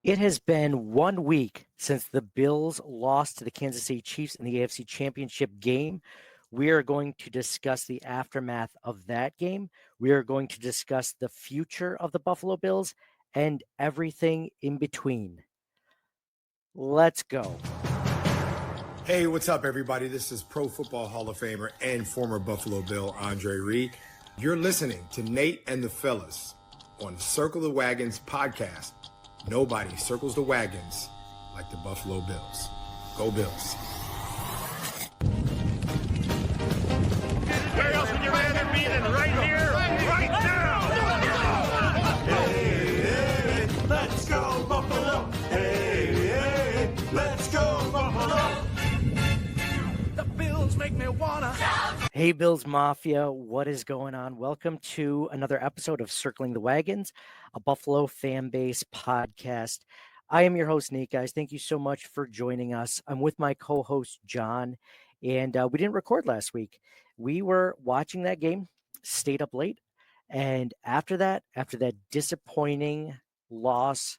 It has been 1 week since the Bills lost to the Kansas City Chiefs in the AFC Championship game. We are going to discuss the aftermath of that game. We are going to discuss the future of the Buffalo Bills and everything in between. Let's go. Hey, what's up, everybody? This is Pro Football Hall of Famer and former Buffalo Bill Andre Reed. You're listening to Nate and the Fellas on Circle the Wagons podcast. Nobody circles the wagons like the Buffalo Bills. Go Bills. Where else would you rather be than right here, right now? Hey, hey, let's go Buffalo. Hey, hey, let's go Buffalo. The Bills make me wanna. Hey, Bills Mafia, what is going on? Welcome to another episode of Circling the Wagons, a Buffalo fan base podcast. I am your host, Nate, guys. Thank you so much for joining us. I'm with my co-host, John, and we didn't record last week. We were watching that game, stayed up late, and after that disappointing loss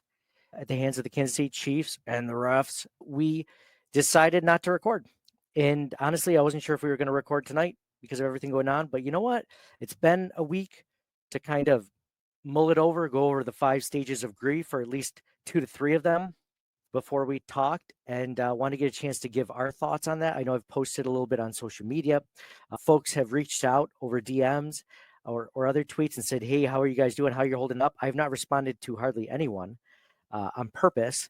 at the hands of the Kansas City Chiefs and the refs, we decided not to record. And honestly, I wasn't sure if we were going to record tonight because of everything going on. But you know what? It's been a week to kind of mull it over, go over the 5 stages of grief, or at least 2 to 3 of them before we talked, and want to get a chance to give our thoughts on that. I know I've posted a little bit on social media. Folks have reached out over DMs or other tweets and said, hey, how are you guys doing? How you're holding up? I have not responded to hardly anyone on purpose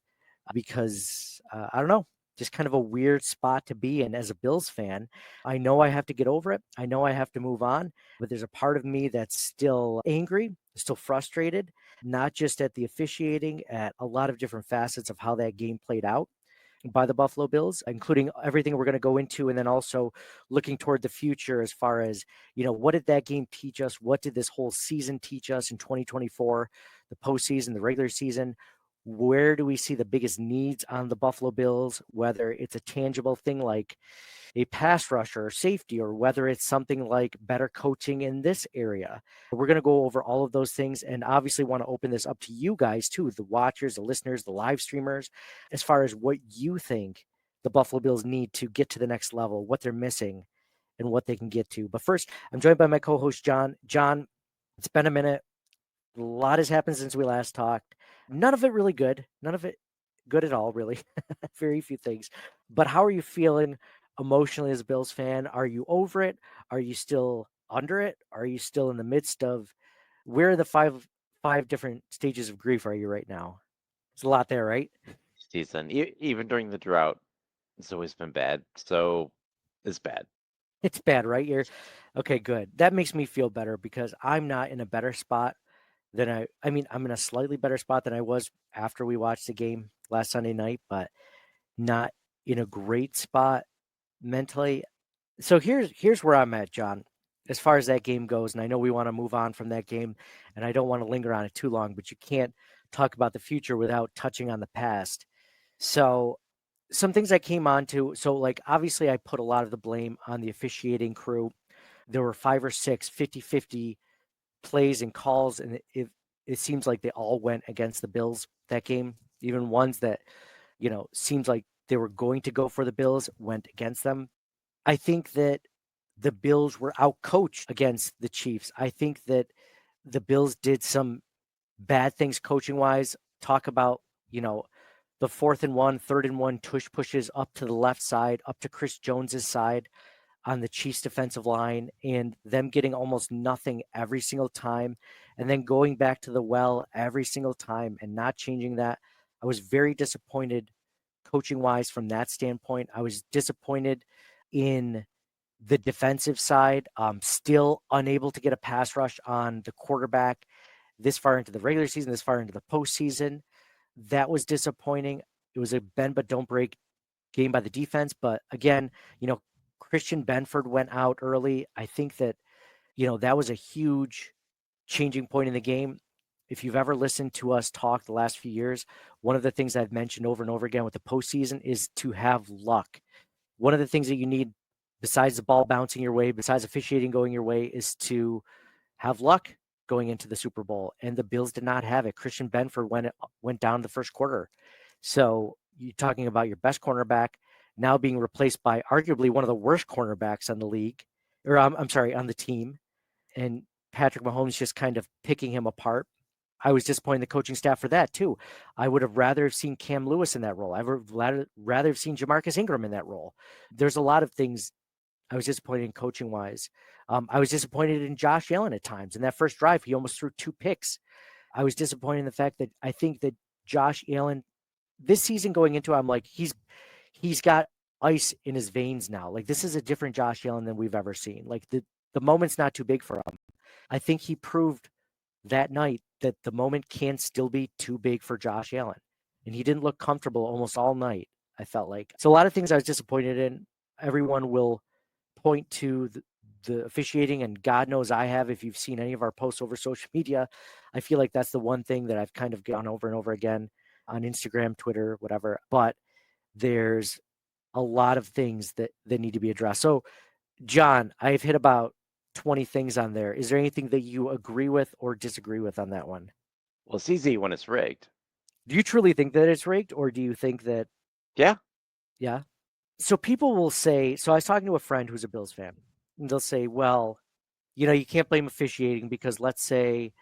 because I don't know. Just kind of a weird spot to be in as a Bills fan. I know I have to get over it. I know I have to move on, but there's a part of me that's still angry, still frustrated, not just at the officiating, at a lot of different facets of how that game played out by the Buffalo Bills, including everything we're going to go into, and then also looking toward the future as far as, what did that game teach us? What did this whole season teach us in 2024, the postseason, the regular season? Where do we see the biggest needs on the Buffalo Bills, whether it's a tangible thing like a pass rusher or safety, or whether it's something like better coaching in this area? We're going to go over all of those things, and obviously want to open this up to you guys too, the watchers, the listeners, the live streamers, as far as what you think the Buffalo Bills need to get to the next level, what they're missing, and what they can get to. But first, I'm joined by my co-host, John. John, it's been a minute. A lot has happened since we last talked. None of it really good. None of it good at all, really. Very few things. But how are you feeling emotionally as a Bills fan? Are you over it? Are you still under it? Are you still in the midst of, where are the five different stages of grief are you right now? It's a lot there, right? Season. Even during the drought, it's always been bad. So it's bad. It's bad, right? Okay, good. That makes me feel better because I'm not in a better spot than I'm in a slightly better spot than I was after we watched the game last Sunday night, but not in a great spot mentally. So here's where I'm at, John, as far as that game goes. And I know we want to move on from that game, and I don't want to linger on it too long, but you can't talk about the future without touching on the past. So some things I came on to. So, like, obviously I put a lot of the blame on the officiating crew. There were 5 or 6 50-50 plays and calls, and it seems like they all went against the Bills that game. Even ones that, seems like they were going to go for the Bills went against them. I think that the Bills were outcoached against the Chiefs. I think that the Bills did some bad things coaching wise. Talk about, the 4th and 1, 3rd and 1 tush pushes up to the left side, up to Chris Jones's side on the Chiefs defensive line, and them getting almost nothing every single time, and then going back to the well every single time and not changing that. I was very disappointed coaching wise from that standpoint. I was disappointed in the defensive side, still unable to get a pass rush on the quarterback this far into the regular season, this far into the postseason. That was disappointing. It was a bend but don't break game by the defense. But again, Christian Benford went out early. I think that, that was a huge changing point in the game. If you've ever listened to us talk the last few years, one of the things I've mentioned over and over again with the postseason is to have luck. One of the things that you need, besides the ball bouncing your way, besides officiating going your way, is to have luck, going into the Super Bowl, and the Bills did not have it. Christian Benford went down the first quarter. So you're talking about your best cornerback now being replaced by arguably one of the worst cornerbacks on the league, or I'm sorry, on the team, and Patrick Mahomes just kind of picking him apart. I was disappointed in the coaching staff for that too. I would have rather have seen Cam Lewis in that role. I would rather have seen Jamarcus Ingram in that role. There's a lot of things I was disappointed in coaching wise. I was disappointed in Josh Allen at times. In that first drive, he almost threw 2 picks. I was disappointed in the fact that I think that Josh Allen this season going into, I'm like, he's got ice in his veins now. Like, this is a different Josh Allen than we've ever seen. Like, the moment's not too big for him. I think he proved that night that the moment can still be too big for Josh Allen. And he didn't look comfortable almost all night, I felt like. So a lot of things I was disappointed in. Everyone will point to the officiating, and God knows I have. If you've seen any of our posts over social media, I feel like that's the one thing that I've kind of gone over and over again on Instagram, Twitter, whatever. But there's a lot of things that need to be addressed. So, John, I've hit about 20 things on there. Is there anything that you agree with or disagree with on that one? Well, it's easy when it's rigged. Do you truly think that it's rigged, or do you think that? Yeah. Yeah. So people will say, so I was talking to a friend who's a Bills fan, and they'll say, well, you can't blame officiating because let's say,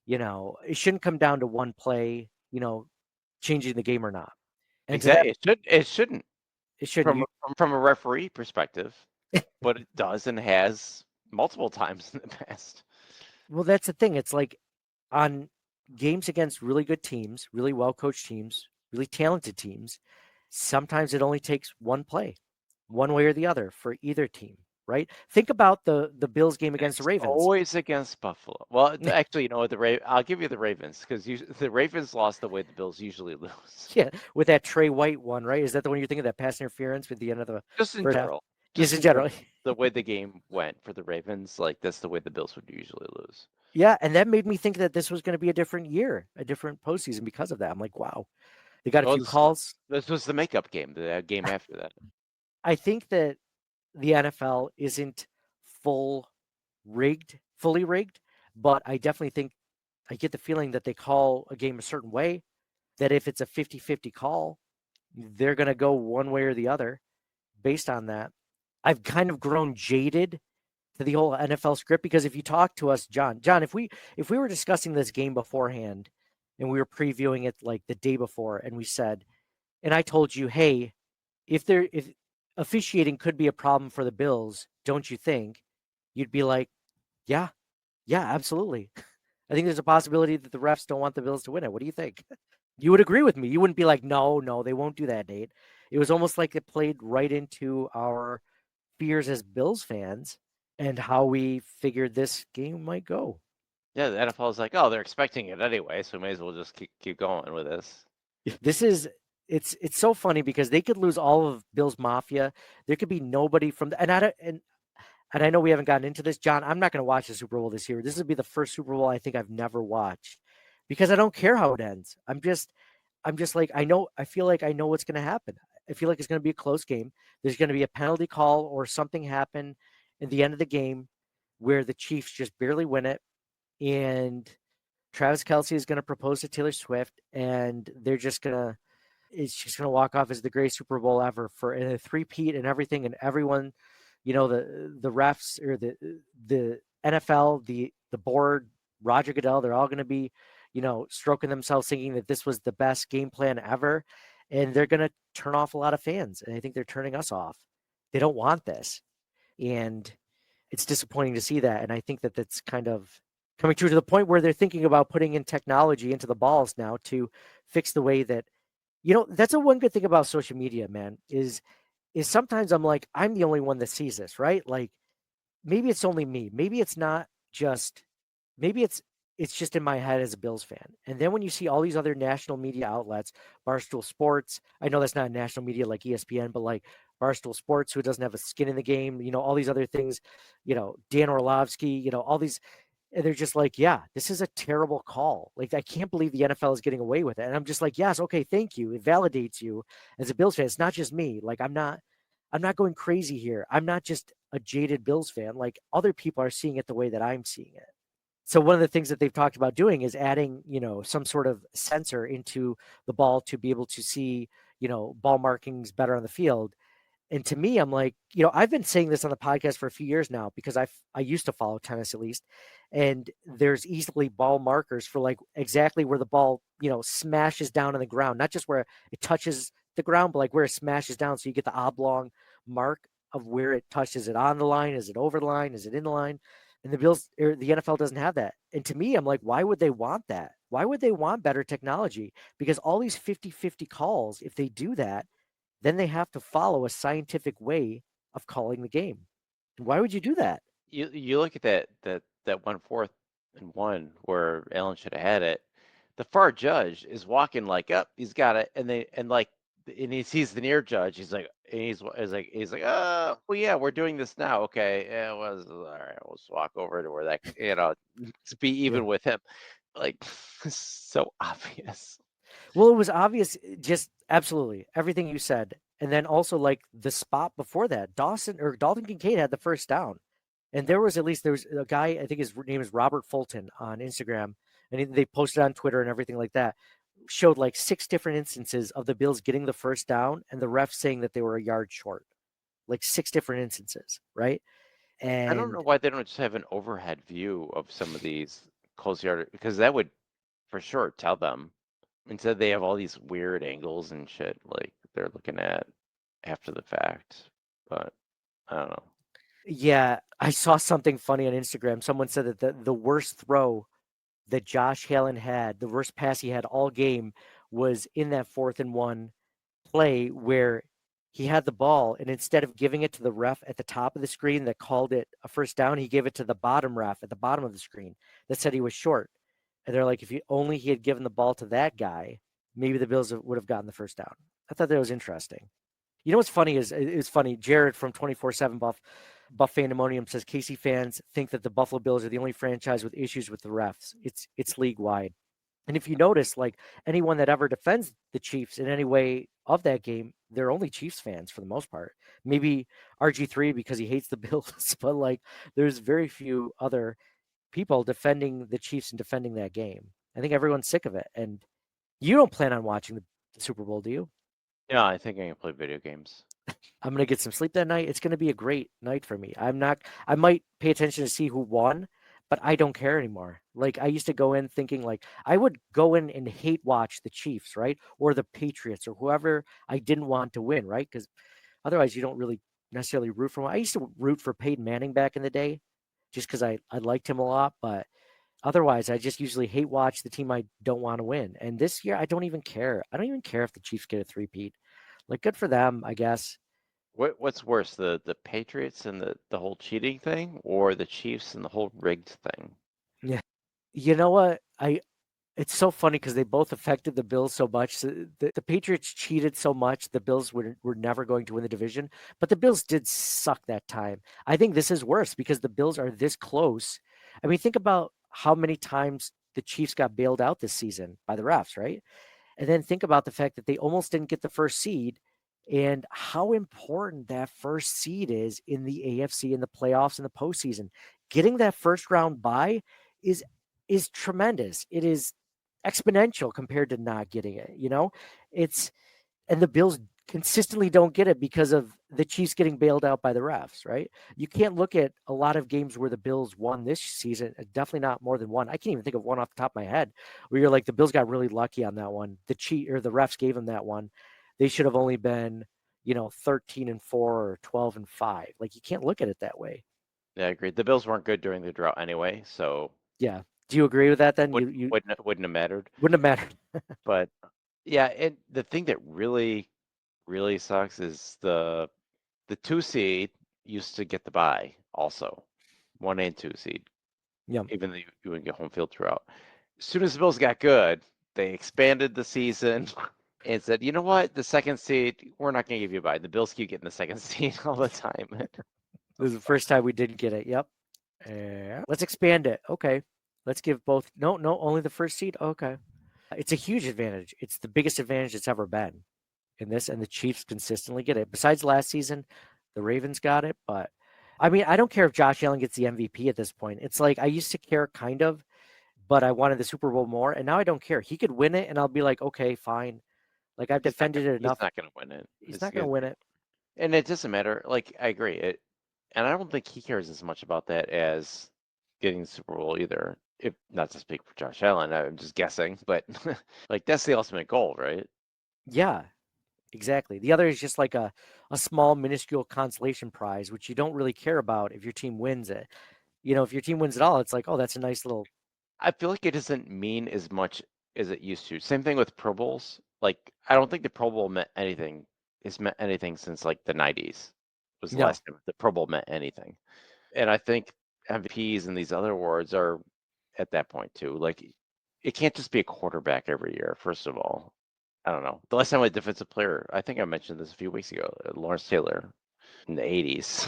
it shouldn't come down to one play, changing the game or not. And Exactly. It shouldn't. It shouldn't. From a referee perspective, but it does and has multiple times in the past. Well, that's the thing. It's like on games against really good teams, really well-coached teams, really talented teams, sometimes it only takes one play, one way or the other for either team, right? Think about the Bills game against the Ravens. Always against Buffalo. Well, actually, I'll give you the Ravens because the Ravens lost the way the Bills usually lose. Yeah, with that Trey White one, right? Is that the one you're thinking, that pass interference with the end of the Just in first half? general. Just in general. The way the game went for the Ravens, like that's the way the Bills would usually lose. Yeah, and that made me think that this was going to be a different year, a different postseason because of that. I'm like, wow, they got a few calls. This was the makeup game, the game after that. I think that the NFL isn't fully rigged, but I definitely think I get the feeling that they call a game a certain way, that if it's a 50-50 call, they're going to go one way or the other based on that. I've kind of grown jaded to the whole NFL script because if you talk to us, John, if we were discussing this game beforehand and we were previewing it like the day before and we said, and I told you, hey, if officiating could be a problem for the Bills, don't you think? You'd be like, yeah, absolutely. I think there's a possibility that the refs don't want the Bills to win it. What do you think? You would agree with me. You wouldn't be like, no, they won't do that, Nate. It was almost like it played right into our fears as Bills fans and how we figured this game might go. Yeah, the NFL is like, oh, they're expecting it anyway, so we may as well just keep going with this. It's so funny because they could lose all of Bills Mafia. There could be nobody from the, and I know we haven't gotten into this, John. I'm not going to watch the Super Bowl this year. This would be the first Super Bowl I think I've never watched because I don't care how it ends. I'm just like, I feel like I know what's going to happen. I feel like it's going to be a close game. There's going to be a penalty call or something happen at the end of the game where the Chiefs just barely win it. And Travis Kelce is going to propose to Taylor Swift and they're just going to, it's just going to walk off as the greatest Super Bowl ever for a three-peat and everything. And everyone, the refs or the NFL, the board, Roger Goodell, they're all going to be, stroking themselves thinking that this was the best game plan ever. And they're going to turn off a lot of fans. And I think they're turning us off. They don't want this. And it's disappointing to see that. And I think that that's kind of coming true to the point where they're thinking about putting in technology into the balls now to fix the way that, that's a one good thing about social media, man, is sometimes I'm like, I'm the only one that sees this, right? Like maybe it's only me. Maybe it's not just, maybe it's just in my head as a Bills fan. And then when you see all these other national media outlets, Barstool Sports, I know that's not national media like ESPN, but like Barstool Sports, who doesn't have a skin in the game, all these other things, Dan Orlovsky, all these, and they're just like, yeah, this is a terrible call. Like, I can't believe the NFL is getting away with it. And I'm just like, yes, okay, thank you. It validates you as a Bills fan. It's not just me. Like, I'm not going crazy here. I'm not just a jaded Bills fan. Like, other people are seeing it the way that I'm seeing it. So one of the things that they've talked about doing is adding, some sort of sensor into the ball to be able to see, ball markings better on the field. And to me, I'm like, I've been saying this on the podcast for a few years now because I used to follow tennis at least, and there's easily ball markers for like exactly where the ball, smashes down on the ground, not just where it touches the ground, but like where it smashes down. So you get the oblong mark of where it touches. It on the line? Is it over the line? Is it in the line? And the Bills or the NFL doesn't have that. And to me, I'm like, why would they want that? Why would they want better technology? Because all these 50-50 calls, if they do that, then they have to follow a scientific way of calling the game. And why would you do that? You look at that 1/4 and 1 where Allen should have had it. The far judge is walking like up, he's got it, and he sees the near judge. He's like, oh well, yeah, we're doing this now. Okay, yeah, it was all right. We'll just walk over to where that to be Yeah. even with him, like so obvious. Well, it was obvious, just absolutely everything you said. And then also like the spot before that, Dalton Kincaid had the first down. And there was a guy, I think his name is Robert Fulton on Instagram, and they posted on Twitter and everything like that, showed like 6 different instances of the Bills getting the first down and the ref saying that they were a yard short. Like 6 different instances, right? I don't know And why they don't just have an overhead view of some of these close yard, because that would for sure tell them. Instead, they have all these weird angles and shit like they're looking at after the fact. But I don't know. yeah, I saw something funny on Instagram. Someone said that the worst throw that Josh Allen had, the worst pass he had all game, was in that 4th and 1 play where he had the ball, and instead of giving it to the ref at the top of the screen that called it a first down, he gave it to the bottom ref at the bottom of the screen that said he was short. And they're like, if he had given the ball to that guy, maybe the Bills would have gotten the first down. I thought that was interesting. You know what's funny is it's funny. Jared from 24/7 Buff Fandemonium says KC fans think that the Buffalo Bills are the only franchise with issues with the refs. It's league wide. And if you notice, like anyone that ever defends the Chiefs in any way of that game, they're only Chiefs fans for the most part. Maybe RG3 because he hates the Bills, but like there's very few other people defending the Chiefs and defending that game. I think everyone's sick of it. And you don't plan on watching the Super Bowl, do you? Yeah, I think I can play video games. I'm gonna get some sleep that night. It's gonna be a great night for me. I might pay attention to see who won, but I don't care anymore. Like I used to go in thinking like I would go in and hate watch the Chiefs, right? Or the Patriots or whoever I didn't want to win, right? Because otherwise you don't really necessarily root for one. I used to root for Peyton Manning back in the day just because I liked him a lot, but otherwise I just usually hate watch the team I don't want to win. And this year I don't even care. I don't even care if the Chiefs get a three-peat. Like good for them, I guess. What's worse, the Patriots and the whole cheating thing, or the Chiefs and the whole rigged thing? Yeah. You know what? It's so funny because they both affected the Bills so much. So the Patriots cheated so much, the Bills were never going to win the division. But the Bills did suck that time. I think this is worse because the Bills are this close. I mean, think about how many times the Chiefs got bailed out this season by the refs, right? And then think about the fact that they almost didn't get the first seed and how important that first seed is in the AFC in the playoffs and the postseason. Getting that first round bye is is tremendous. It is exponential compared to not getting it, you know? It's and the Bills consistently don't get it because of the Chiefs getting bailed out by the refs, right? You can't look at a lot of games where the Bills won this season, definitely not more than one. I can't even think of one off the top of my head where you're like the Bills got really lucky on that one. The refs gave them that one. They should have only been, 13-4 or 12-5. Like you can't look at it that way. Yeah, I agree. The Bills weren't good during the drought anyway, so Yeah. Do you agree with that then? You wouldn't have mattered. wouldn't have mattered. But yeah, and the thing that really sucks is the 2 seed used to get the bye also, 1 and 2 seed, Yeah. even though you wouldn't get home field throughout. As soon as the Bills got good, they expanded the season and said, you know what, the second seed, we're not going to give you a bye. The Bills keep getting the second seed all the time. This is the first time we didn't get it. Yep. Let's expand it. Okay. Let's give both. No, only the first seed. Okay. It's a huge advantage. It's the biggest advantage it's ever been in this, and the Chiefs consistently get it. Besides last season, the Ravens got it, but I mean, I don't care if Josh Allen gets the MVP at this point. It's like I used to care kind of, but I wanted the Super Bowl more, and now I don't care. He could win it, and I'll be like, okay, fine. Like I've defended it He's enough. not gonna win it. He's not going to win it. And it doesn't matter. Like I agree. And I don't think he cares as much about that as getting the Super Bowl either. If not to speak for Josh Allen, I'm just guessing, but like that's the ultimate goal, right? Yeah, exactly. The other is just like a small, minuscule consolation prize, which you don't really care about if your team wins it. If your team wins it all, it's like, oh, that's a nice little. I feel like it doesn't mean as much as it used to. Same thing with Pro Bowls. Like I don't think the Pro Bowl meant anything. It's meant anything since like the 90s was the No, last time the Pro Bowl meant anything. And I think MVPs and these other awards are at that point too. Like it can't just be a quarterback every year, first of all. I don't know. The last time I had defensive player, I think I mentioned this a few weeks ago, Lawrence Taylor in the 80s.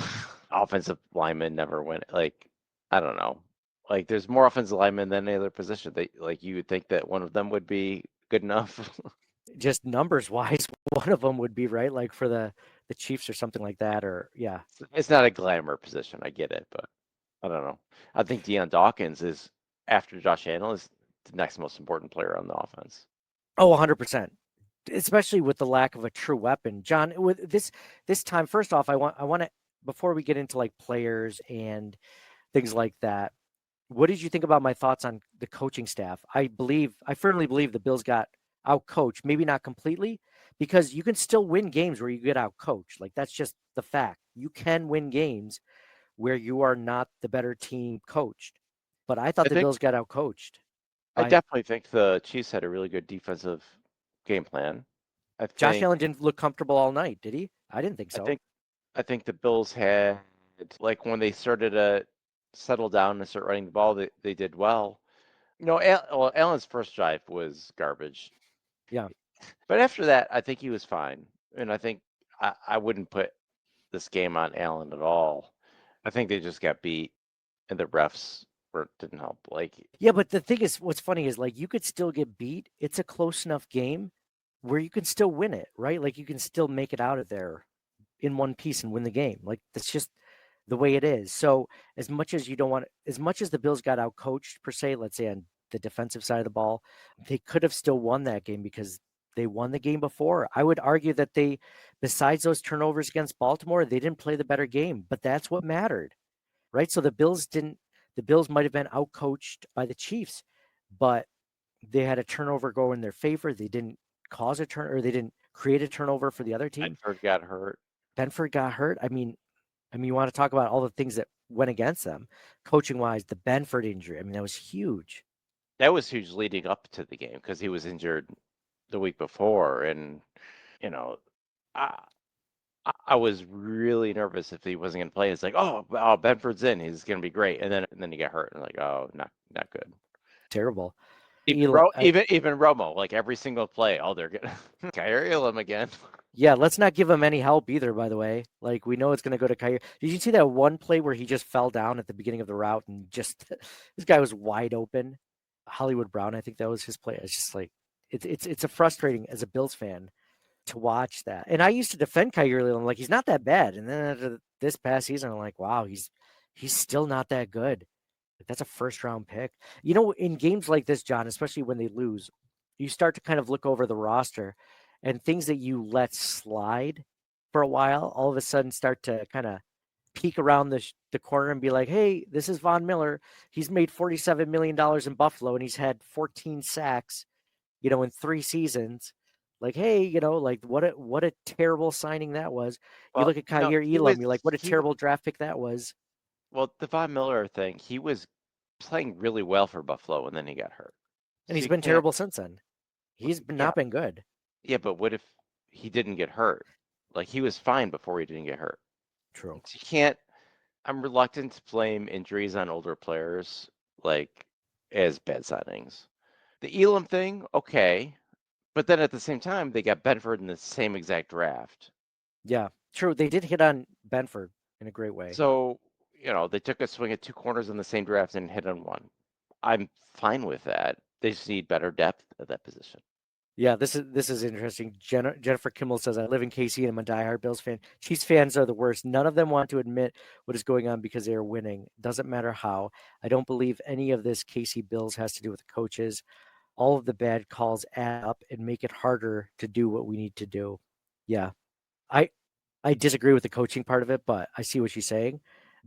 Offensive lineman never went. Like, I don't know. Like, there's more offensive linemen than any other position. Like, you would think that one of them would be good enough. just numbers wise, one of them would be right, like for the Chiefs or something like that, or yeah. It's not a glamour position. I get it, but I don't know. I think Deion Dawkins is, after Josh Allen, is the next most important player on the offense. Oh, 100%. Especially with the lack of a true weapon. John, with this time, first off, I want to before we get into like players and things like that, what did you think about my thoughts on the coaching staff? I firmly believe the Bills got out coached, maybe not completely, because you can still win games where you get out coached. Like that's just the fact. You can win games where you are not the better team coached. But I thought I the think Bills got out coached I by definitely think the Chiefs had a really good defensive game plan. I Josh think Allen didn't look comfortable all night, did he? I didn't think I so. think I think the Bills had, like, when they started to settle down and start running the ball, they did well. Well, Allen's first drive was garbage, Yeah. but after that, I think he was fine. And I think I wouldn't put this game on Allen at all. I think they just got beat, and the refs didn't help. Like, Yeah, but the thing is, what's funny is like you could still get beat. It's a close enough game where you can still win it, right? Like you can still make it out of there in one piece and win the game. Like that's just the way it is. So as much as you don't want, as much as the Bills got out coached per se, let's say on the defensive side of the ball, they could have still won that game because they won the game before. I would argue that they, besides those turnovers against Baltimore, they didn't play the better game, but that's what mattered, right? So the Bills didn't. The Bills might have been out coached by the Chiefs, but they had a turnover go in their favor. They didn't cause a turn or they didn't create a turnover for the other team. Bedford got hurt. Benford got hurt. I mean, you want to talk about all the things that went against them, coaching wise. The Benford injury. I mean, that was huge. That was huge leading up to the game because he was injured the week before, and you know, I I was really nervous if he wasn't going to play. It's like, oh, Benford's in, he's going to be great, and then he got hurt, and like, oh, not good. Terrible. Even Romo, like every single play, oh, they're gonna Kyrie him again. Yeah, let's not give him any help either. By the way, like we know it's going to go to Kyrie. Did you see that one play where he just fell down at the beginning of the route and just this guy was wide open? Hollywood Brown, I think that was his play. It's just like it's a frustrating as a Bills fan to watch that. And I used to defend Kyrie. I'm like, he's not that bad. And then after this past season, I'm like, wow, he's still not that good. Like, that's a first round pick. In games like this, John, especially when they lose, you start to kind of look over the roster and things that you let slide for a while, all of a sudden start to kind of peek around the corner and be like, hey, this is Von Miller. He's made $47 million in Buffalo and he's had 14 sacks, in 3 seasons. Like, hey, like what a terrible signing that was. You Well, look at Kyrie Elam, you're like, what a he terrible draft pick that was. well, the Von Miller thing, he was playing really well for Buffalo, and then he got hurt. And So he's you been can't, terrible since then. He's yeah, not been good. yeah, but what if he didn't get hurt? Like he was fine before he didn't get hurt. True. So you can't. I'm reluctant to blame injuries on older players, like as bad signings. The Elam thing, okay, but then at the same time, they got Benford in the same exact draft. Yeah, true. They did hit on Benford in a great way. So, they took a swing at two corners in the same draft and hit on one. I'm fine with that. They just need better depth at that position. Yeah, this is interesting. Jennifer Kimmel says, "I live in KC and I'm a diehard Bills fan. Chiefs fans are the worst. None of them want to admit what is going on because they are winning. Doesn't matter how. I don't believe any of this KC Bills has to do with the coaches. All of the bad calls add up and make it harder to do what we need to do." Yeah, I I disagree with the coaching part of it, but I see what she's saying.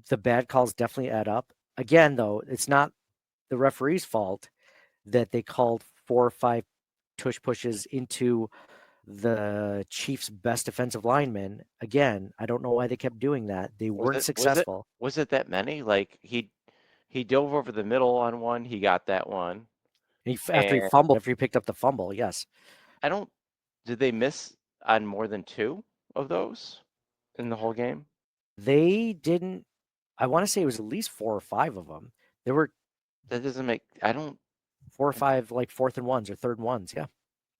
The bad calls definitely add up. Again, though, it's not the referee's fault that they called 4 or 5 tush pushes into the Chiefs' best defensive lineman. Again, I don't know why they kept doing that. They Was weren't it was it successful. was it that many? Like he dove over the middle on one, he got that one. And After he picked up the fumble, yes. I don't did they miss on more than two of those in the whole game? They didn't, I want to say it was at least 4 or 5 of them. There were That doesn't make I don't 4 or 5 like fourth and ones or third and ones. Yeah.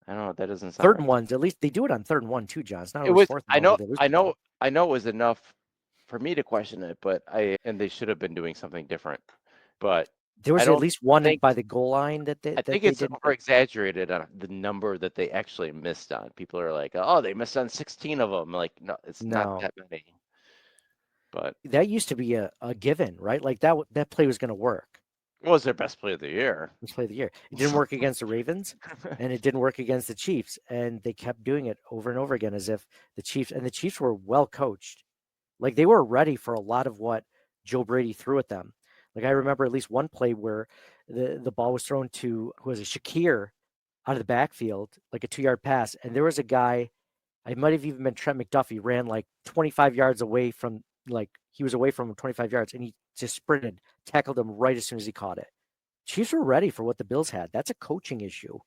I don't know, that doesn't sound Third right. and ones. At least they do it on third and one too, John. It's not It always was fourth and I one where know they lose I the know ball. I know it was enough for me to question it, but and they should have been doing something different. But There I was at don't least one think by the goal line that I think they it's didn't over get. exaggerated on the number that they actually missed on. People are like, "Oh, they missed on 16 of them." Like, no, it's not No. that many. But That used to be a given, right? Like that play was going to work. it was their best play of the year. Let's play the year. It didn't work against the Ravens, and it didn't work against the Chiefs, and they kept doing it over and over again as if the Chiefs were well coached. Like they were ready for a lot of what Joe Brady threw at them. Like I remember at least one play where the ball was thrown to who was it, Shakir out of the backfield, like a 2 yard pass, and there was a guy. I might have even been Trent McDuffie ran like 25 yards away from like he was away from him 25 yards, and he just sprinted, tackled him right as soon as he caught it. Chiefs were ready for what the Bills had. That's a coaching issue.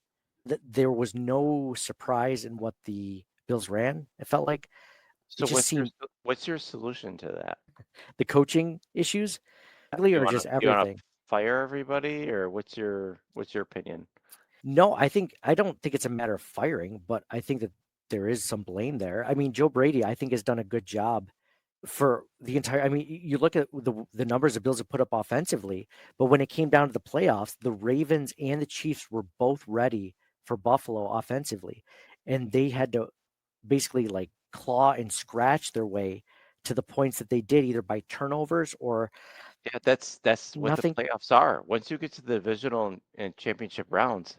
There was no surprise in what the Bills ran. It felt like it So just seemed what's your solution to that? the coaching issues, ugly or just You wanna everything. fire everybody, or what's your opinion? No, I don't think it's a matter of firing, but I think that there is some blame there. I mean, Joe Brady, I think, has done a good job for the entire. I mean, you look at the numbers the Bills have put up offensively, but when it came down to the playoffs, the Ravens and the Chiefs were both ready for Buffalo offensively, and they had to basically like claw and scratch their way to the points that they did, either by turnovers or Yeah, that's what the nothing. playoffs are. Once you get to the divisional and championship rounds,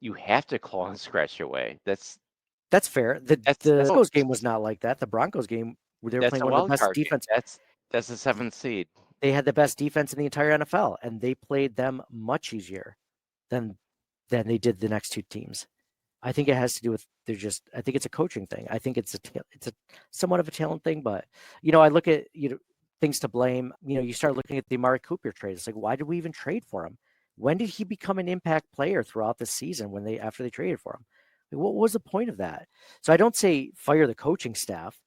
you have to claw and scratch your way. That's fair. The That's Broncos game was not like that. The Broncos game, where they were that's playing a one of the wild best card game. defense. That's the seventh seed. They had the best defense in the entire NFL, and they played them much easier than they did the next two teams. I think it has to do with they're just. I think it's a coaching thing. I think it's a somewhat of a talent thing, but I look at things to blame. You start looking at the Amari Cooper trade. It's like, why did we even trade for him? When did he become an impact player throughout the season? After they traded for him, like, what was the point of that? So I don't say fire the coaching staff,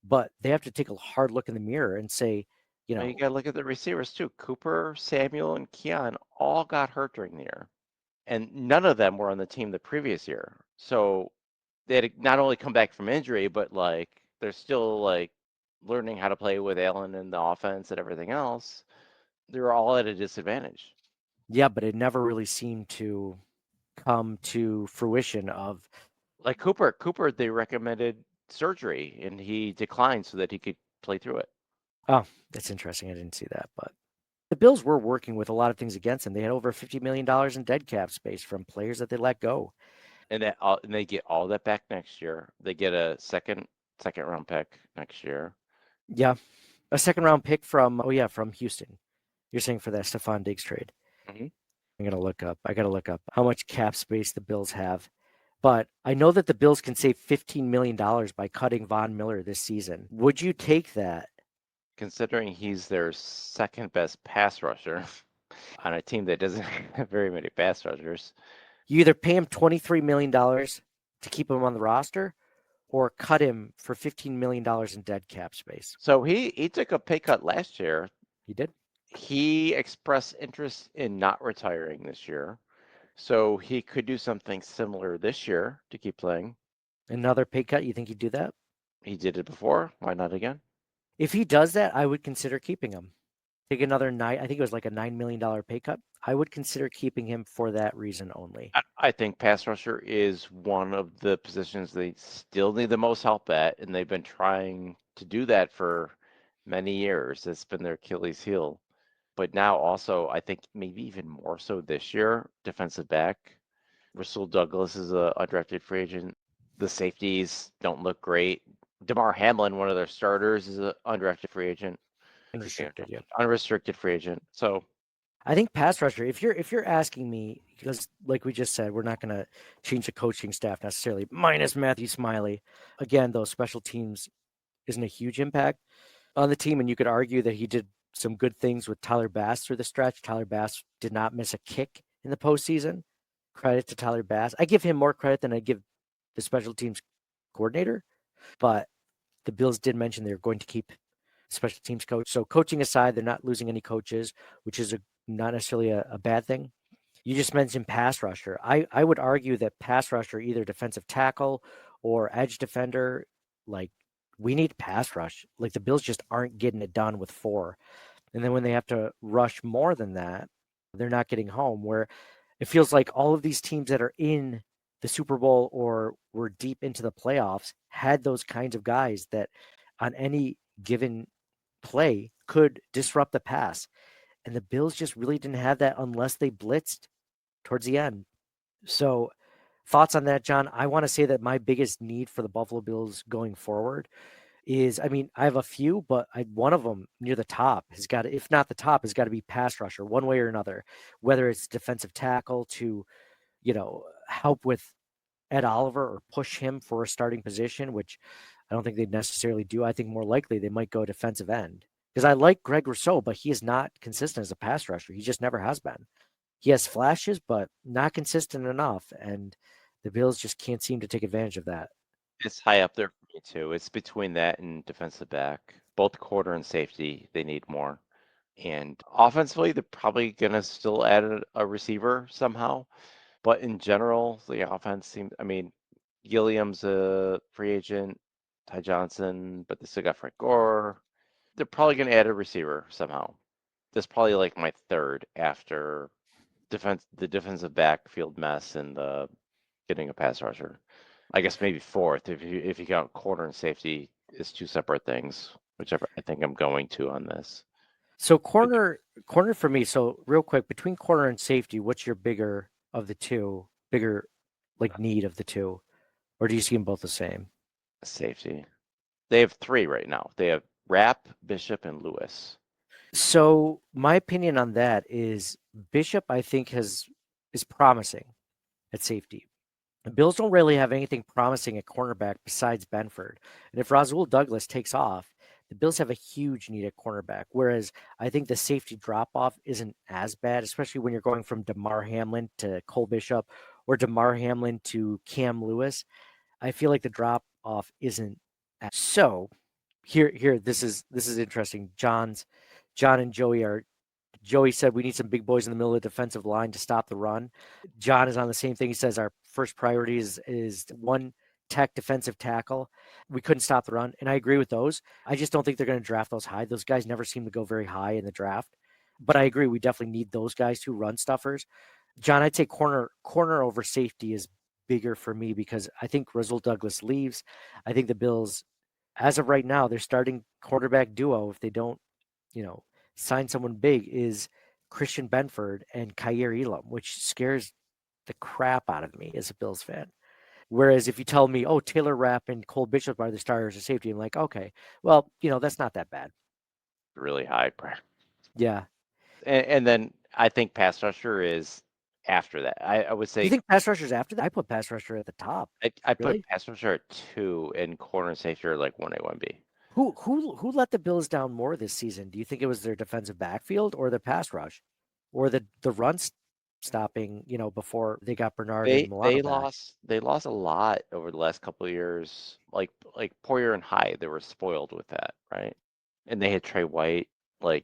but they have to take a hard look in the mirror and say, you Well, you know, gotta look at the receivers too. Cooper, Samuel, and Keon all got hurt during the year, and none of them were on the team the previous year. So they had to not only come back from injury, but like they're still like learning how to play with Allen and the offense and everything else. They were all at a disadvantage. yeah, but it never really seemed to come to fruition of. Like Cooper, they recommended surgery, and he declined so that he could play through it. Oh, that's interesting. I didn't see that, but the Bills were working with a lot of things against them. They had over $50 million in dead cap space from players that they let go. And they get all that back next year. They get a second round pick next year. Yeah, a second round pick from from Houston. You're saying for that Stephon Diggs trade. Mm-hmm. I gotta look up how much cap space the Bills have. But I know that the Bills can save $15 million by cutting Von Miller this season. Would you take that? Considering he's their second best pass rusher on a team that doesn't have very many pass rushers. You either pay him $23 million to keep him on the roster, or cut him for $15 million in dead cap space. So he took a pay cut last year. He did. He expressed interest in not retiring this year. So he could do something similar this year to keep playing. Another pay cut. You think he'd do that? He did it before. Why not again? If he does that, I would consider keeping him. take another I think it was like a $9 million pay cut. I would consider keeping him for that reason only. I think pass rusher is one of the positions they still need the most help at, and they've been trying to do that for many years. It's been their Achilles heel. But now also, I think maybe even more so this year, defensive back. Rasul Douglas is a undrafted free agent. The safeties don't look great. DeMar Hamlin, one of their starters, is an undrafted free agent. Unrestricted, yeah. Unrestricted free agent. So I think pass rusher, if you're asking me, because like we just said, we're not going to change the coaching staff necessarily, minus Matthew Smiley. Again, though, special teams isn't a huge impact on the team, and you could argue that he did some good things with Tyler Bass through the stretch. Tyler Bass did not miss a kick in the postseason. Credit to Tyler Bass. I give him more credit than I give the special teams coordinator, but the Bills did mention they're going to keep special teams coach. So coaching aside, they're not losing any coaches, which is not necessarily a bad thing. You just mentioned pass rusher. I would argue that pass rusher, either defensive tackle or edge defender, like we need pass rush. Like the Bills just aren't getting it done with 4. And then when they have to rush more than that, they're not getting home, where it feels like all of these teams that are in the Super Bowl or were deep into the playoffs had those kinds of guys that on any given play could disrupt the pass. And the Bills just really didn't have that unless they blitzed towards the end. So, thoughts on that, John? I want to say that my biggest need for the Buffalo Bills going forward is, I mean, I have a few, but one of them near the top has got to, if not the top, has got to be pass rusher one way or another, whether it's defensive tackle to, help with Ed Oliver or push him for a starting position, which I don't think they'd necessarily do. I think more likely they might go defensive end because I like Greg Rousseau, but he is not consistent as a pass rusher. He just never has been. He has flashes, but not consistent enough. And the Bills just can't seem to take advantage of that. it's high up there for me too. It's between that and defensive back. Both quarter and safety, they need more. And offensively, they're probably gonna still add a receiver somehow. But in general, the offense seems, I mean, Gilliam's a free agent, Ty Johnson, but they still got Frank Gore. They're probably gonna add a receiver somehow. That's probably like my third after the defensive backfield mess and the getting a pass rusher. I guess maybe fourth if you count corner and safety is 2 separate things, whichever I think I'm going to on this. So corner for me. So real quick, between corner and safety, what's your bigger of the two? Bigger like need of the two, or do you see them both the same? Safety. They have 3 right now. They have Rapp, Bishop, and Lewis. So my opinion on that is Bishop, I think, is promising at safety. The Bills don't really have anything promising at cornerback besides Benford. And if Rasul Douglas takes off, the Bills have a huge need at cornerback. Whereas I think the safety drop off isn't as bad, especially when you're going from DeMar Hamlin to Cole Bishop or DeMar Hamlin to Cam Lewis. I feel like the drop off isn't so. Here, this is interesting. John and Joey said we need some big boys in the middle of the defensive line to stop the run. John is on the same thing. He says our first priority is one tech defensive tackle. We couldn't stop the run, and I agree with those. I just don't think they're going to draft those high. Those guys never seem to go very high in the draft. But I agree, we definitely need those guys to run stuffers. John, I'd say corner over safety is bigger for me because I think Rasul Douglas leaves. I think the Bills, as of right now, their starting quarterback duo, if they don't, sign someone big, is Christian Benford and Kaiir Elam, which scares the crap out of me as a Bills fan. Whereas if you tell me, oh, Taylor Rapp and Cole Bishop are the starters of safety, I'm like, okay, well, that's not that bad. Really high. Yeah. And then I think pass rusher is after that. I would Do say you think pass rusher's after that? I put pass rusher at the top. I Really? put pass rusher at 2 and corner and safety are like 1A, 1B. Who let the Bills down more this season? Do you think it was their defensive backfield or their pass rush, or the run stopping? Before they got Bernard and Milano They back. lost a lot over the last couple of years. Like Poyer and Hyde, they were spoiled with that, right? And they had Trey White. Like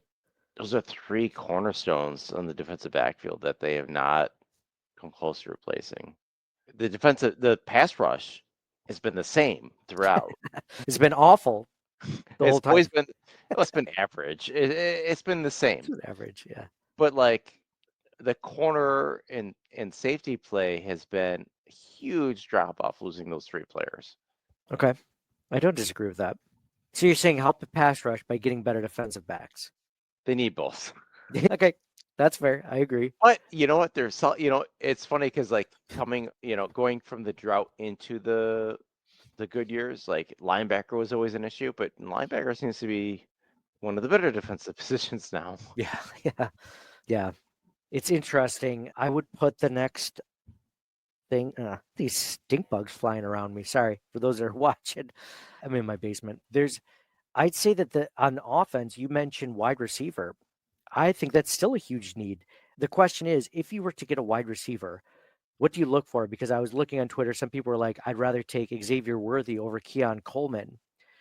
those are 3 cornerstones on the defensive backfield that they have not come close to replacing. The pass rush has been the same throughout. It's been awful. the It's whole time. always been, well, it's been average. It's been the same. It's an average, yeah. But like the corner and safety play has been a huge drop off losing those three players. Okay. I don't disagree with that. So you're saying help the pass rush by getting better defensive backs. They need both. Okay. That's fair. I agree. But you know what? There's so, it's funny because like coming, going from the drought into the good years, like linebacker was always an issue, but linebacker seems to be one of the better defensive positions now. Yeah. Yeah. Yeah. It's interesting. I would put the next thing, these stink bugs flying around me. Sorry for those that are watching. I'm in my basement. I'd say that on offense, you mentioned wide receiver. I think that's still a huge need. The question is, if you were to get a wide receiver, what do you look for? Because I was looking on Twitter, some people were like, I'd rather take Xavier Worthy over Keon Coleman.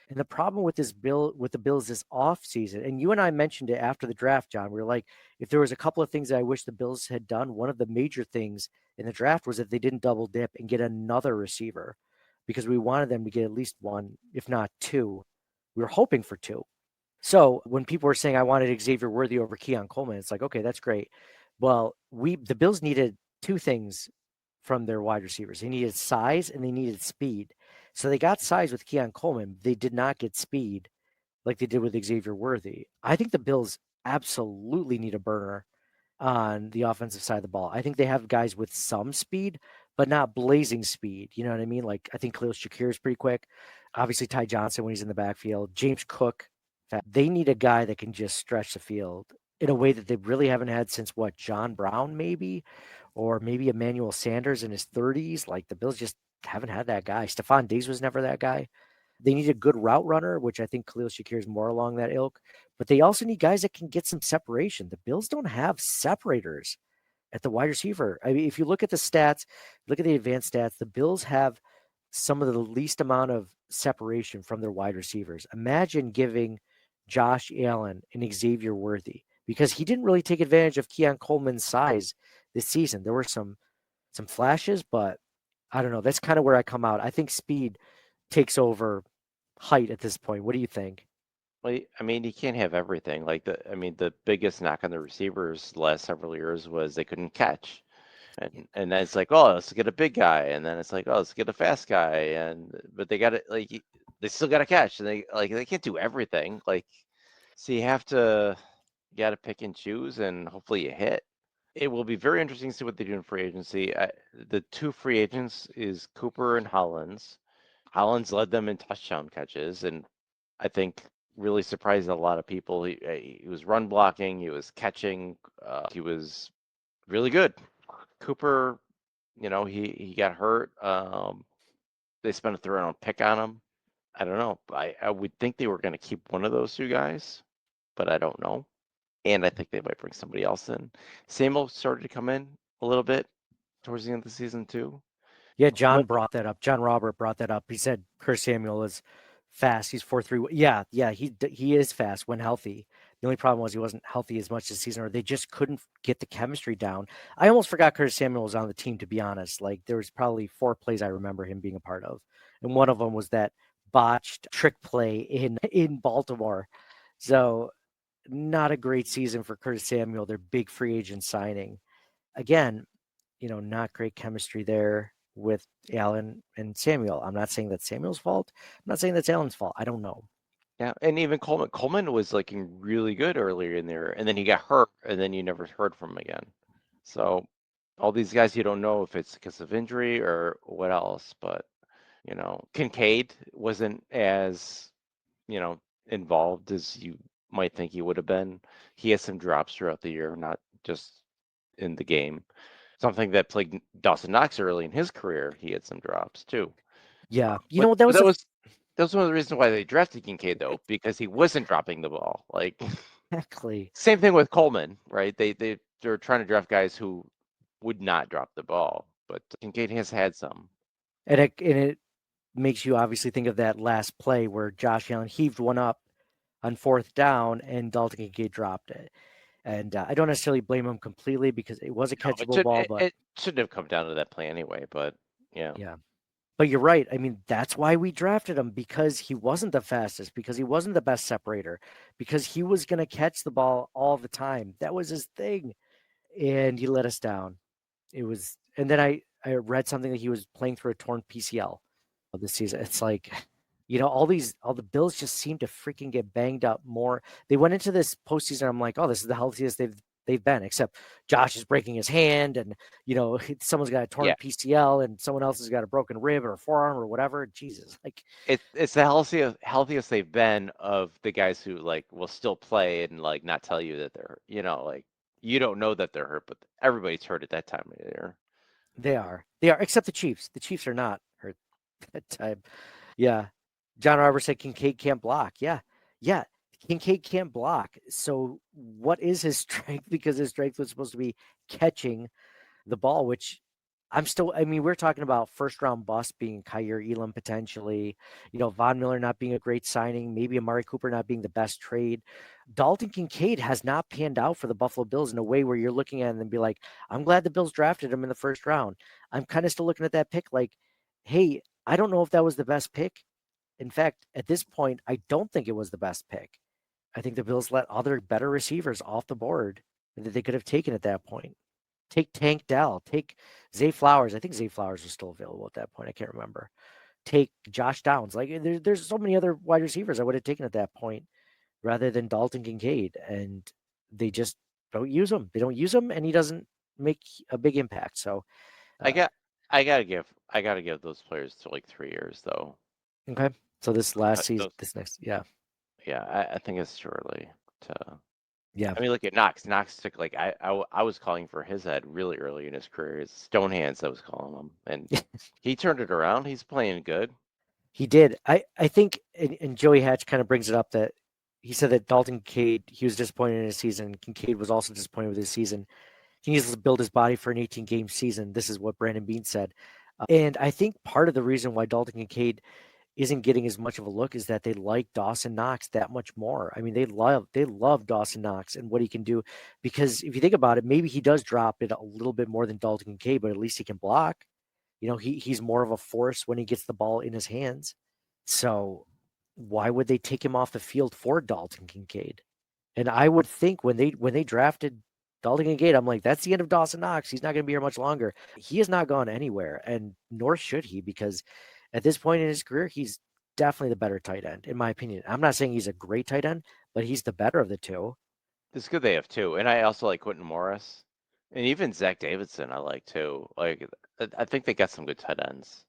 And the problem with the Bills this offseason, and you and I mentioned it after the draft, John, we were like, if there was a couple of things that I wish the Bills had done, one of the major things in the draft was that they didn't double dip and get another receiver because we wanted them to get at least one, if not two. We were hoping for two. So when people were saying I wanted Xavier Worthy over Keon Coleman, it's like, okay, that's great. Well, the Bills needed two things from their wide receivers. They needed size and they needed speed. So they got size with Keon Coleman. They did not get speed like they did with Xavier Worthy. I think the Bills absolutely need a burner on the offensive side of the ball. I think they have guys with some speed, but not blazing speed. You know what I mean? Like I think Khalil Shakir is pretty quick. Obviously, Ty Johnson when he's in the backfield. James Cook. They need a guy that can just stretch the field in a way that they really haven't had since what, John Brown maybe, or maybe Emmanuel Sanders in his 30s. Like the Bills just haven't had that guy. Stephon Diggs was never that guy. They need a good route runner, which I think Khalil Shakir is more along that ilk. But they also need guys that can get some separation. The Bills don't have separators at the wide receiver. I mean, if you look at the stats, look at the advanced stats, the Bills have some of the least amount of separation from their wide receivers. Imagine giving Josh Allen and Xavier Worthy because he didn't really take advantage of Keon Coleman's size this season. There were some flashes, but I don't know. That's kind of where I come out. I think speed takes over height at this point. What do you think? Well, I mean, you can't have everything. Like the biggest knock on the receivers the last several years was they couldn't catch. And then it's like, oh, let's get a big guy, and then it's like, oh, let's get a fast guy, but they got to they still got to catch, and they can't do everything. Like, so you got to pick and choose, and hopefully you hit. It will be very interesting to see what they do in free agency. The two free agents is Cooper and Hollins. Hollins led them in touchdown catches, and I think really surprised a lot of people. He was run blocking, he was catching, he was really good. Cooper, he got hurt. They spent a third round pick on him. I don't know. I would think they were going to keep one of those two guys, but I don't know. And I think they might bring somebody else in. Samuel started to come in a little bit towards the end of the season too. Yeah, John brought that up. John Robert brought that up. He said Curtis Samuel is fast. He's 4.3. Yeah, he is fast when healthy. The only problem was he wasn't healthy as much this season, or they just couldn't get the chemistry down. I almost forgot Curtis Samuel was on the team, to be honest. Like there was probably 4 plays I remember him being a part of, and one of them was that botched trick play in Baltimore. So not a great season for Curtis Samuel, their big free agent signing. Again, not great chemistry there with Allen and Samuel. I'm not saying that's Samuel's fault. I'm not saying that's Allen's fault. I don't know. Yeah, and even Coleman. Coleman was looking really good earlier in there, and then he got hurt, and then you never heard from him again. So all these guys, you don't know if it's because of injury or what else, but Kincaid wasn't as involved as you might think he would have been. He has some drops throughout the year, not just in the game. Something that plagued Dawson Knox early in his career, he had some drops too. Yeah, that was one of the reasons why they drafted Kincaid though, because he wasn't dropping the ball. Like exactly. same thing with Coleman, right? They're trying to draft guys who would not drop the ball, but Kincaid has had some. And it makes you obviously think of that last play where Josh Allen heaved one up on 4th down and Dalton Kincaid dropped it. And I don't necessarily blame him completely because it was a catchable ball, but it shouldn't have come down to that play anyway. But yeah. But you're right. I mean, that's why we drafted him, because he wasn't the fastest, because he wasn't the best separator, because he was going to catch the ball all the time. That was his thing. And he let us down. It was, and then I read something that he was playing through a torn PCL this season. It's like, all the Bills just seem to freaking get banged up more. They went into this postseason. I'm like, oh, this is the healthiest they've been, except Josh is breaking his hand, and someone's got a torn Yeah, PCL, and someone else has got a broken rib or a forearm or whatever. Jesus, like it's the healthiest they've been of the guys who like will still play and like not tell you that they're like you don't know that they're hurt, but everybody's hurt at that time of year. they are, except the Chiefs. The Chiefs are not hurt that time. Yeah. John Roberts said Kincaid can't block. Yeah. Yeah. Kincaid can't block. So what is his strength? Because his strength was supposed to be catching the ball, which we're talking about first round bust being Kyer Elam potentially, Von Miller not being a great signing, maybe Amari Cooper not being the best trade. Dalton Kincaid has not panned out for the Buffalo Bills in a way where you're looking at him and be like, I'm glad the Bills drafted him in the first round. I'm kind of still looking at that pick like, hey, I don't know if that was the best pick. In fact, at this point, I don't think it was the best pick. I think the Bills let other better receivers off the board that they could have taken at that point. Take Tank Dell, take Zay Flowers. I think Zay Flowers was still available at that point. I can't remember. Take Josh Downs. Like there's so many other wide receivers I would have taken at that point rather than Dalton Kincaid, and they just don't use him. They don't use him, and he doesn't make a big impact. So I got I gotta give those players to like 3 years though. okay. So this last season, Those, this next, yeah, yeah, I think it's too early to. yeah. I mean, look at Knox. Knox took like I was calling for his head really early in his career. It's Stonehands I was calling him, and he turned it around. He's playing good. He did. I think, and Joey Hatch kind of brings it up that he said that Dalton Kincaid, he was disappointed in his season. Kincaid was also disappointed with his season. He needs to build his body for an 18-game season. This is what Brandon Beane said. And I think part of the reason why Dalton Kincaid isn't getting as much of a look is that they like Dawson Knox that much more. I mean, they love Dawson Knox and what he can do, because if you think about it, maybe he does drop it a little bit more than Dalton Kincaid, but at least he can block. He's more of a force when he gets the ball in his hands. So why would they take him off the field for Dalton Kincaid? And I would think when they drafted Dalton Kincaid, I'm like, that's the end of Dawson Knox. He's not going to be here much longer. He has not gone anywhere, and nor should he, because at this point in his career, he's definitely the better tight end, in my opinion. I'm not saying he's a great tight end, but he's the better of the two. It's good they have two, and I also like Quentin Morris, and even Zach Davidson. I like too. Like I think they got some good tight ends.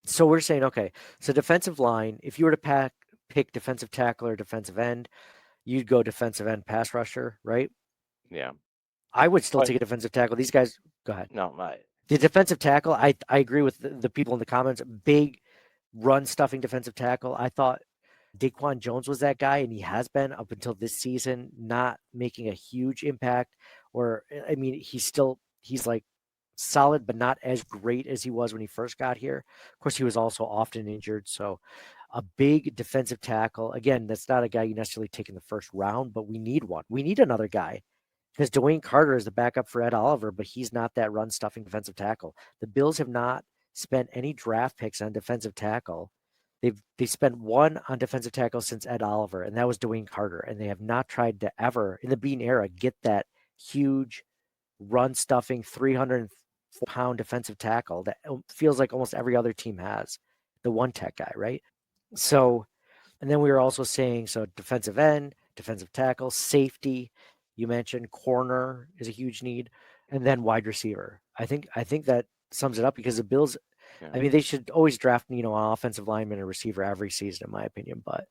So we're saying, okay, so defensive line, if you were to pick defensive tackle or defensive end, you'd go defensive end pass rusher, right? Yeah. I would still But take a defensive tackle. These guys, go ahead. no, my The defensive tackle, I agree with the people in the comments. Big run stuffing defensive tackle. I thought Daquan Jones was that guy, and he has been up until this season, not making a huge impact. Or I mean, he's like solid, but not as great as he was when he first got here. Of course, he was also often injured. So a big defensive tackle. Again, that's not a guy you necessarily take in the first round, but we need one. We need another guy, because Dwayne Carter is the backup for Ed Oliver, but he's not that run stuffing defensive tackle. The Bills have not spent any draft picks on defensive tackle. They spent one on defensive tackle since Ed Oliver, and that was Dwayne Carter. And they have not tried to ever, in the Bean era, get that huge run stuffing 300-pound defensive tackle that feels like almost every other team has. The one tech guy, right? So, and then we were also saying, so defensive end, defensive tackle, safety. You mentioned corner is a huge need, and then wide receiver. I think that sums it up, because the Bills, yeah. I mean, they should always draft, an offensive lineman and receiver every season, in my opinion. But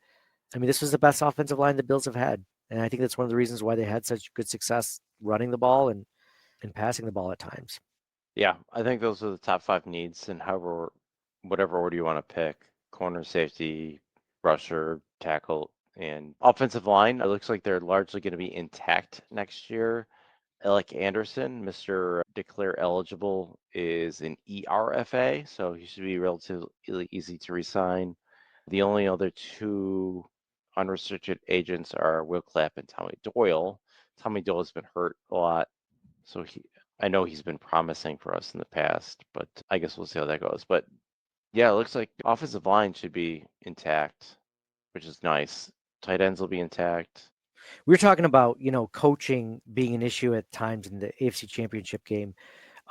I mean, this was the best offensive line the Bills have had, and I think that's one of the reasons why they had such good success running the ball and passing the ball at times. Yeah, I think those are the top 5 needs, and whatever order you want to pick: corner, safety, rusher, tackle, and offensive line. It looks like they're largely going to be intact next year. Alec Anderson, Mr. Declare Eligible, is an ERFA, so he should be relatively easy to resign. The only other 2 unrestricted agents are Will Clapp and Tommy Doyle. Tommy Doyle has been hurt a lot, so I know he's been promising for us in the past, but I guess we'll see how that goes. But Yeah, it looks like offensive line should be intact, which is nice. Tight ends will be intact. We were talking about, coaching being an issue at times in the AFC Championship game.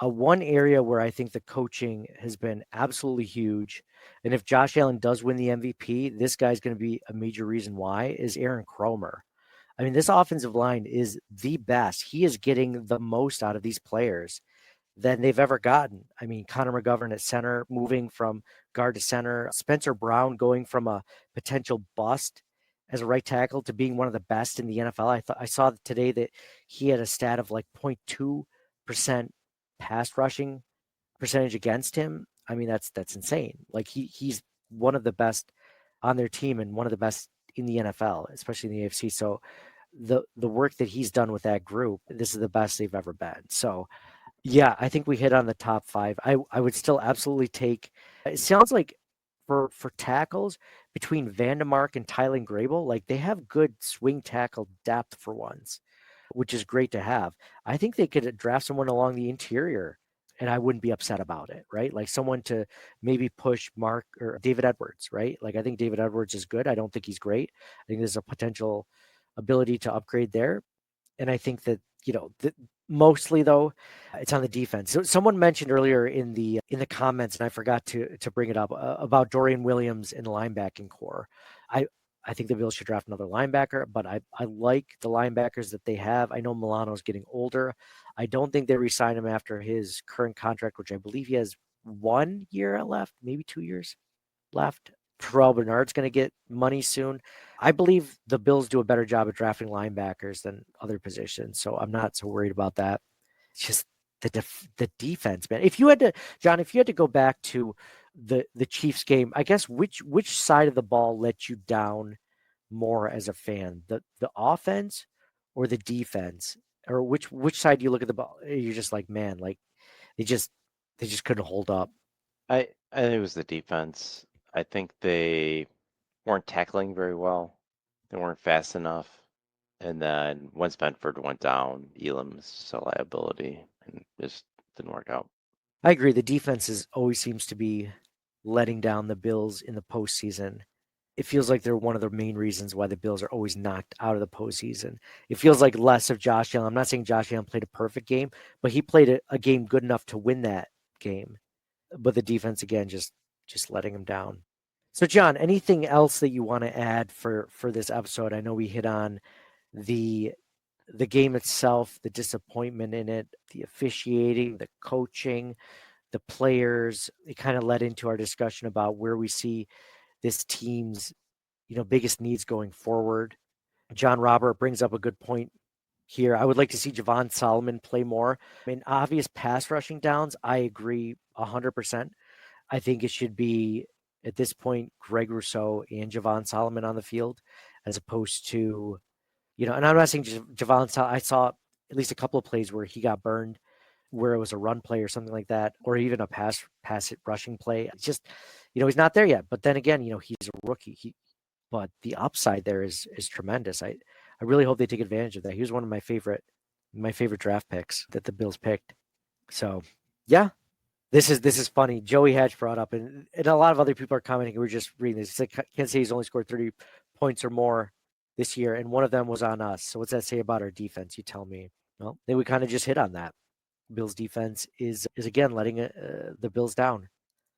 One area where I think the coaching has been absolutely huge, and if Josh Allen does win the MVP, this guy's going to be a major reason why, is Aaron Cromer. I mean, this offensive line is the best. He is getting the most out of these players than they've ever gotten. I mean, Connor McGovern at center, moving from guard to center, Spencer Brown going from a potential bust as a right tackle to being one of the best in the NFL. I saw today that he had a stat of like 0.2% pass rushing percentage against him. I mean, that's insane. Like he's one of the best on their team and one of the best in the NFL, especially in the AFC. So the work that he's done with that group, this is the best they've ever been. So yeah, I think we hit on the top five. I would still absolutely take. It sounds like for tackles between Vandemark and Tyler Grable, like they have good swing tackle depth for once, which is great to have. I think they could draft someone along the interior, and I wouldn't be upset about it, right? Like someone to maybe push Mark or David Edwards, right? Like I think David Edwards is good. I don't think he's great. I think there's a potential ability to upgrade there, and I think that mostly though, it's on the defense. So someone mentioned earlier in the comments, and I forgot to bring it up about Dorian Williams in the linebacking core. I I think the Bills should draft another linebacker, but I like the linebackers that they have. I know Milano's getting older. I don't think they re-sign him after his current contract, which I believe he has 1 year left, maybe 2 years left. Terrell Bernard's going to get money soon. I believe the Bills do a better job at drafting linebackers than other positions, so I'm not so worried about that. It's just the defense, man. If you had to, John, if you had to go back to the Chiefs game, I guess which side of the ball let you down more as a fan, the offense or the defense, or which side do you look at the ball? You're just like, man, like they just they just couldn't hold up. I think it was the defense. I think they weren't tackling very well. They weren't fast enough. And then once Benford went down, Elam was just a liability and just didn't work out. I agree. The defense always seems to be letting down the Bills in the postseason. It feels like they're one of the main reasons why the Bills are always knocked out of the postseason. It feels like less of Josh Allen. I'm not saying Josh Allen played a perfect game, but he played a game good enough to win that game. But the defense again just letting him down. So John, anything else that you want to add for this episode? I know we hit on the the game itself, the disappointment in it, the officiating, the coaching, the players. It kind of led into our discussion about where we see this team's, biggest needs going forward. John Robert brings up a good point here. I would like to see Javon Solomon play more. In obvious pass rushing downs, I agree 100%. I think it should be at this point Greg Rousseau and Javon Solomon on the field, as opposed to, and I'm not saying Javon Solomon. I saw at least a couple of plays where he got burned, where it was a run play or something like that, or even a pass rushing play. It's just, he's not there yet. But then again, he's a rookie. But the upside there is tremendous. I really hope they take advantage of that. He was one of my favorite draft picks that the Bills picked. So yeah, this is funny. Joey Hatch brought up, and a lot of other people are commenting. We're just reading this. It's like Kansas City's only scored 30 points or more this year, and one of them was on us. So what's that say about our defense? You tell me. Well, then we kind of just hit on that. Bills defense is again letting the Bills down,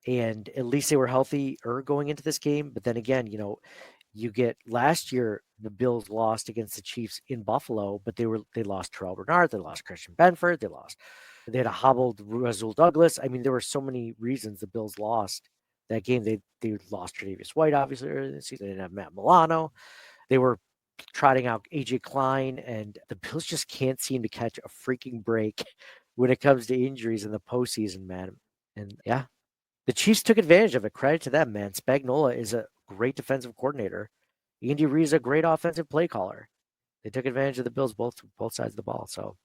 and at least they were healthy going into this game. But then again, you get last year the Bills lost against the Chiefs in Buffalo, but they lost Terrell Bernard, they lost Christian Benford, they had a hobbled Rasul Douglas. I mean, there were so many reasons the Bills lost that game. They lost Tre'Davious White, obviously, early in the season. They didn't have Matt Milano. They were trotting out AJ Klein, and the Bills just can't seem to catch a freaking break when it comes to injuries in the postseason, man. And yeah, the Chiefs took advantage of it. Credit to them, man. Spagnuolo is a great defensive coordinator. Andy Reid is a great offensive play caller. They took advantage of the Bills both sides of the ball. So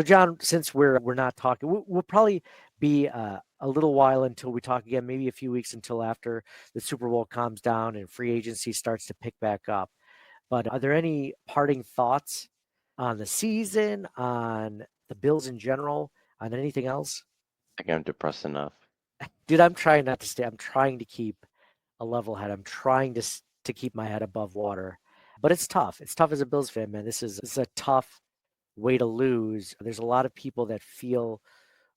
John, since we're not talking, we'll probably be a little while until we talk again. Maybe a few weeks until after the Super Bowl calms down and free agency starts to pick back up. But are there any parting thoughts on the season, on the Bills in general, on anything else? I think I'm depressed enough. Dude, I'm trying not to stay. I'm trying to keep a level head. I'm trying to keep my head above water, but it's tough. It's tough as a Bills fan, man. This is a tough way to lose. There's a lot of people that feel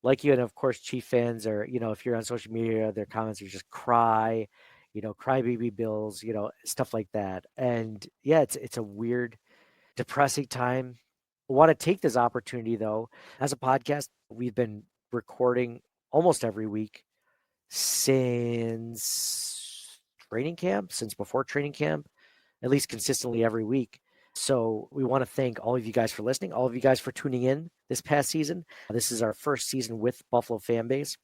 like you, and of course, Chief fans are. If you're on social media, their comments are just cry, crybaby Bills, stuff like that. And yeah, it's a weird, depressing time. I want to take this opportunity though, as a podcast, we've been recording almost every week since training camp, since before training camp, at least consistently every week. So we want to thank all of you guys for listening, all of you guys for tuning in this past season. This is our first season with Buffalo fan base.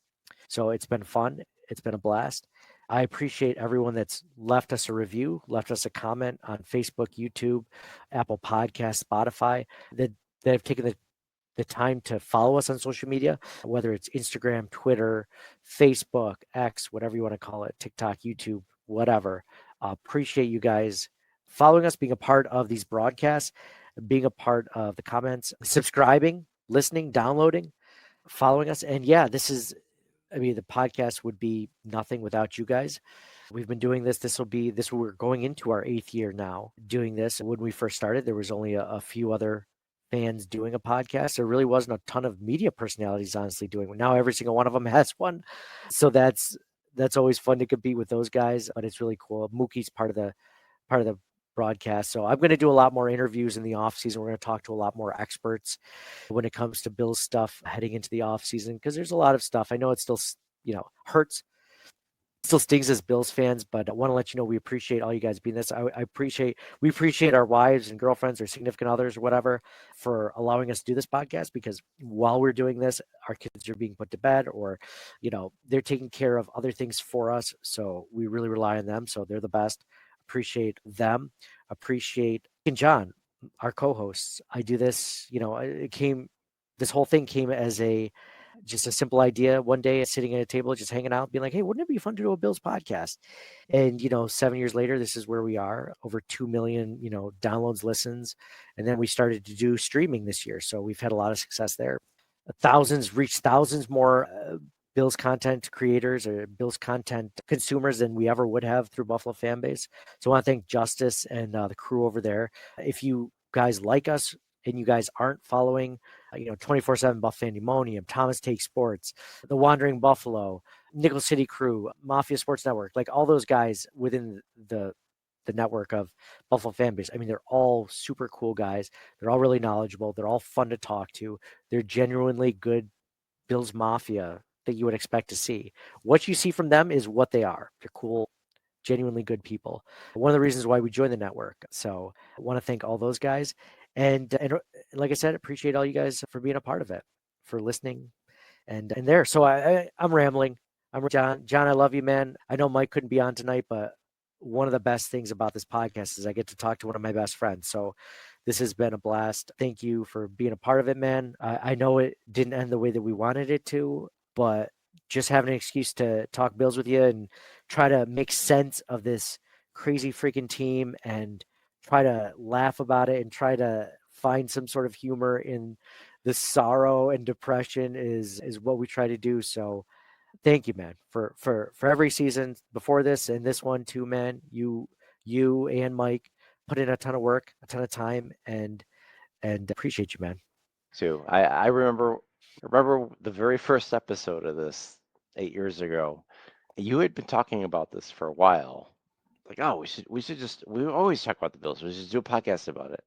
So it's been fun. It's been a blast. I appreciate everyone that's left us a review, left us a comment on Facebook, YouTube, Apple Podcasts, Spotify, that have taken the time to follow us on social media, whether it's Instagram, Twitter, Facebook, X, whatever you want to call it, TikTok, YouTube, whatever. Appreciate you guys following us, being a part of these broadcasts, being a part of the comments, subscribing, listening, downloading, following us. And yeah, the podcast would be nothing without you guys. We've been doing this. We're going into our 8th year now doing this. When we first started, there was only a few other fans doing a podcast. There really wasn't a ton of media personalities, honestly, doing one. Now every single one of them has one. So that's always fun to compete with those guys, but it's really cool. Mookie's part of the broadcast. So I'm going to do a lot more interviews in the off season. We're going to talk to a lot more experts when it comes to Bills stuff heading into the off season, because there's a lot of stuff. I know it still, hurts, still stings as Bills fans, but I want to let you know we appreciate all you guys being this. We appreciate our wives and girlfriends or significant others or whatever for allowing us to do this podcast, because while we're doing this, our kids are being put to bed, or they're taking care of other things for us. So we really rely on them. So they're the best. Appreciate them. Appreciate and John, our co-hosts. I do this, this whole thing came as just a simple idea one day, sitting at a table, just hanging out, being like, hey, wouldn't it be fun to do a Bills podcast? And, 7 years later, this is where we are, over 2 million, downloads, listens. And then we started to do streaming this year. So we've had a lot of success there. Reached thousands more Bills content creators or Bills content consumers than we ever would have through Buffalo fan base. So I want to thank Justice and the crew over there. If you guys like us and you guys aren't following, 24/7 Buff Pandemonium, Thomas Take Sports, The Wandering Buffalo, Nickel City Crew, Mafia Sports Network, like all those guys within the network of Buffalo fan base. I mean, they're all super cool guys. They're all really knowledgeable. They're all fun to talk to. They're genuinely good Bills Mafia that you would expect to see. What you see from them is what they are. They're cool, genuinely good people. One of the reasons why we joined the network. So I want to thank all those guys. And like I said, appreciate all you guys for being a part of it, for listening and there. So I'm rambling. I'm John. John, I love you, man. I know Mike couldn't be on tonight, but one of the best things about this podcast is I get to talk to one of my best friends. So this has been a blast. Thank you for being a part of it, man. I know it didn't end the way that we wanted it to, but just having an excuse to talk Bills with you and try to make sense of this crazy freaking team and try to laugh about it and try to find some sort of humor in the sorrow and depression is what we try to do. So thank you, man, for every season before this and this one too, man. You and Mike put in a ton of work, a ton of time, and appreciate you, man. Too. I remember the very first episode of this 8 years ago. You had been talking about this for a while. Like, oh, we always talk about the Bills. We should do a podcast about it.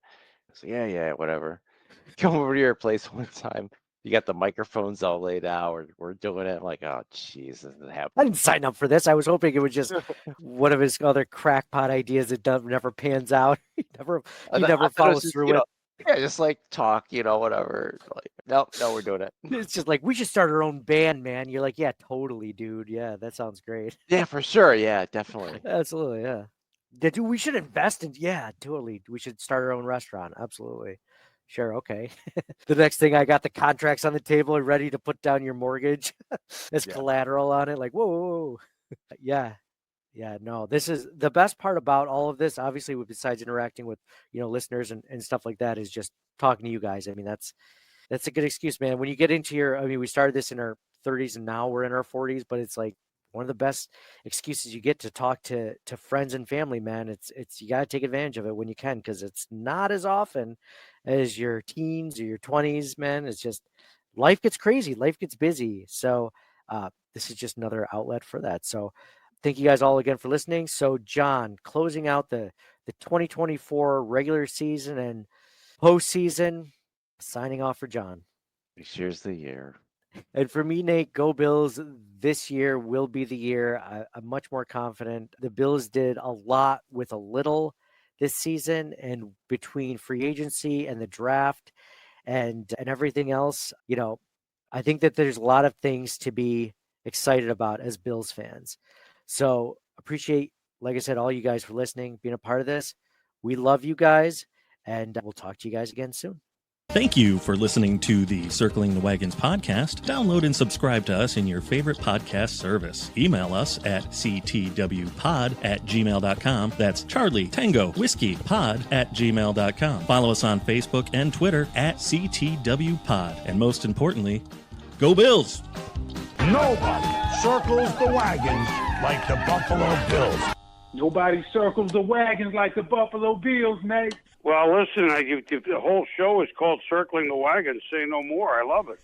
So yeah, whatever. Come over to your place one time. You got the microphones all laid out. We're doing it. I'm like, oh, jeez, this isn't I happening. didn't sign up for this. I was hoping it was just one of his other crackpot ideas that never pans out. he never I thought it was follows just, through it. yeah, just like talk, whatever. Like, no, we're doing it. It's just like, we should start our own band, man. You're like, yeah, totally, dude. Yeah, that sounds great. Yeah, for sure. Yeah, definitely. Absolutely, yeah. Dude, we should invest in, yeah, totally. We should start our own restaurant. Absolutely. Sure, okay. The next thing, I got the contracts on the table and ready to put down your mortgage as collateral on it. Like, whoa. Yeah. Yeah, no, this is the best part about all of this, obviously, besides interacting with, listeners and stuff like that, is just talking to you guys. I mean, that's a good excuse, man. When you get into we started this in our 30s and now we're in our 40s, but it's like one of the best excuses you get to talk to friends and family, man. It's you got to take advantage of it when you can, because it's not as often as your teens or your 20s, man. It's just life gets crazy, life gets busy. So this is just another outlet for that. So thank you guys all again for listening. So John, closing out the 2024 regular season and postseason, signing off for John. This year's the year. And for me, Nate, go Bills. This year will be the year. I'm much more confident. The Bills did a lot with a little this season, and between free agency and the draft and everything else, I think that there's a lot of things to be excited about as Bills fans. So appreciate, like I said, all you guys for listening, being a part of this. We love you guys, and we'll talk to you guys again soon. Thank you for listening to the Circling the Wagons podcast. Download and subscribe to us in your favorite podcast service. Email us at ctwpod@gmail.com. That's Charlie Tango Whiskey Pod @gmail.com. Follow us on Facebook and Twitter at CTWPod. And most importantly, go Bills! Nobody circles the wagons like the Buffalo Bills. Nobody circles the wagons like the Buffalo Bills, Nate. Well, listen, the whole show is called Circling the Wagons. Say no more. I love it.